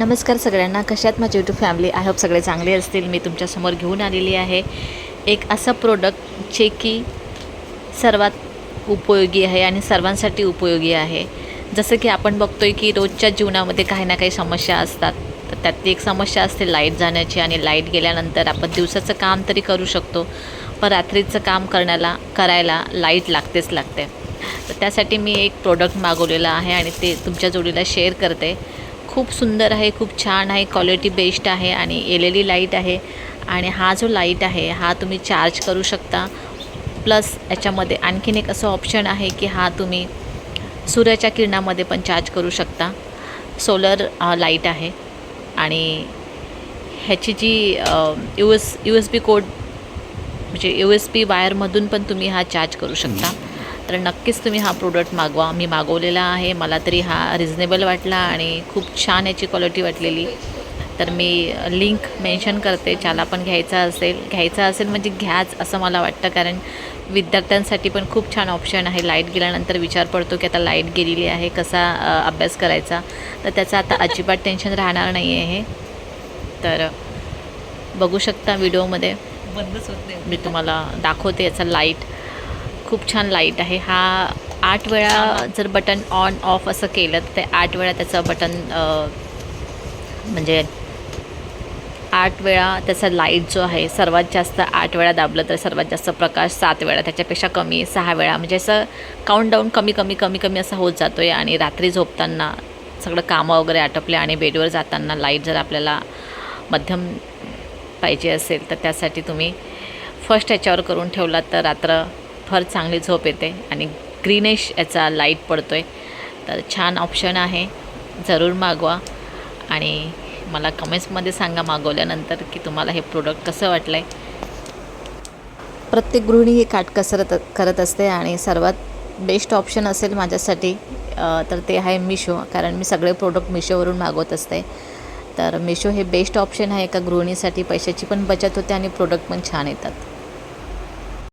नमस्कार सगळ्यांना, कशात माझी यूट्यूब फॅमिली. आय होप सगळे चांगले असतील. मी तुमच्यासमोर घेऊन आलेली आहे एक असं प्रोडक्ट जे की सर्वात उपयोगी आहे आणि सर्वांसाठी उपयोगी आहे. जसं की आपण बघतोय की रोजच्या जीवनामध्ये काही ना काही समस्या असतात. तर त्यातली एक समस्या असते लाईट जाण्याची, आणि लाईट गेल्यानंतर आपण दिवसाचं काम तरी करू शकतो, पण रात्रीचं काम करायला लाईट लागते. तर त्यासाठी मी एक प्रोडक्ट मागवलेलं आहे आणि ते तुमच्या जोडीला शेअर करते. खूप सुंदर आहे, खूप छान आहे, क्वालिटी बेस्ट आहे आणि LED लाईट आहे. आणि हा जो लाईट आहे हा तुम्ही चार्ज करू शकता. प्लस याच्यामध्ये आणखीन एक असं ऑप्शन आहे की हा तुम्ही सूर्याच्या किरणामध्ये पण चार्ज करू शकता. सोलर लाईट आहे आणि ह्याची जी USB कोड म्हणजे USB वायरमधून पण तुम्ही हा चार्ज करू शकता. तर नक्कीच तुम्ही हा प्रोडक्ट मागवा. मी मागवलेला आहे. मला तरी हा रिजनेबल वाटला आणि खूप छान याची क्वालिटी वाटलेली. तर मी लिंक मेन्शन करते. ज्याला पण घ्यायचा असेल म्हणजे घ्याच असं मला वाटतं, कारण विद्यार्थ्यांसाठी पण खूप छान ऑप्शन आहे. लाईट गेल्यानंतर विचार पडतो की आता लाईट गेलेली आहे, कसा अभ्यास करायचा. तर त्याचं आता अजिबात टेन्शन राहणार नाही आहे. तर बघू शकता व्हिडिओमध्ये, बंदच होत नाही. मी तुम्हाला दाखवते. याचा लाईट खूप छान लाईट आहे. हा 8 वेळा जर बटन ऑन ऑफ असं केलं तर ते 8 वेळा त्याचं बटन म्हणजे 8 वेळा त्याचा लाईट जो आहे सर्वात जास्त 8 वेळा दाबलं तर सर्वात जास्त प्रकाश 7 वेळा, त्याच्यापेक्षा कमी 6 वेळा, म्हणजे असं काउंटडाऊन कमी असं होत जातो आहे. आणि रात्री झोपताना सगळं कामं वगैरे आटपले आणि बेडवर जाताना लाईट जर आपल्याला मध्यम पाहिजे असेल तर त्यासाठी तुम्ही फर्स्ट याच्यावर करून ठेवलात तर रात्रभर चांगली झोप येते आणि ग्रीनिश याचा लाईट पडतो आहे. तर छान ऑप्शन आहे, जरूर मागवा आणि मला कमेंट्समध्ये सांगा मागवल्यानंतर की तुम्हाला हे प्रोडक्ट कसं वाटलं आहे. प्रत्येक गृहिणी ही काटकसरत करत असते आणि सर्वात बेस्ट ऑप्शन असेल माझ्यासाठी तर ते आहे मिशो, कारण मी सगळे प्रोडक्ट मिशोवरून मागवत असते. तर मिशो हे बेस्ट ऑप्शन आहे एका गृहिणीसाठी. पैशाची पण बचत होते आणि प्रोडक्ट पण छान येतात.